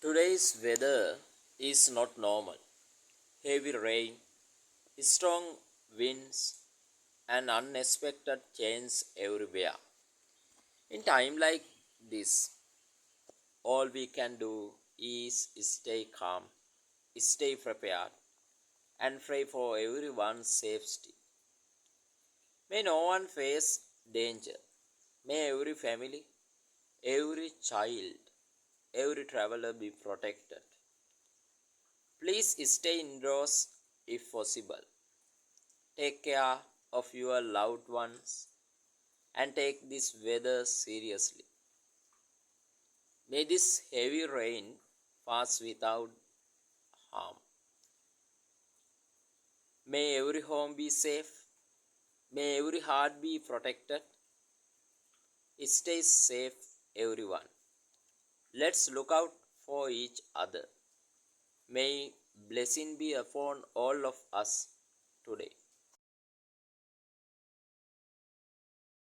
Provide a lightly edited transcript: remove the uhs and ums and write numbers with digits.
Today's weather is not normal. Heavy rain, strong winds, and unexpected changes everywhere. In time like this, all we can do is stay calm, stay prepared, and pray for everyone's safety. May no one face danger. May every family, every child, every traveler be protected. Please stay indoors if possible. Take care of your loved ones and take this weather seriously. May this heavy rain pass without harm. May every home be safe. May every heart be protected. Stay safe, everyone. Let's look out for each other. May blessing be upon all of us today.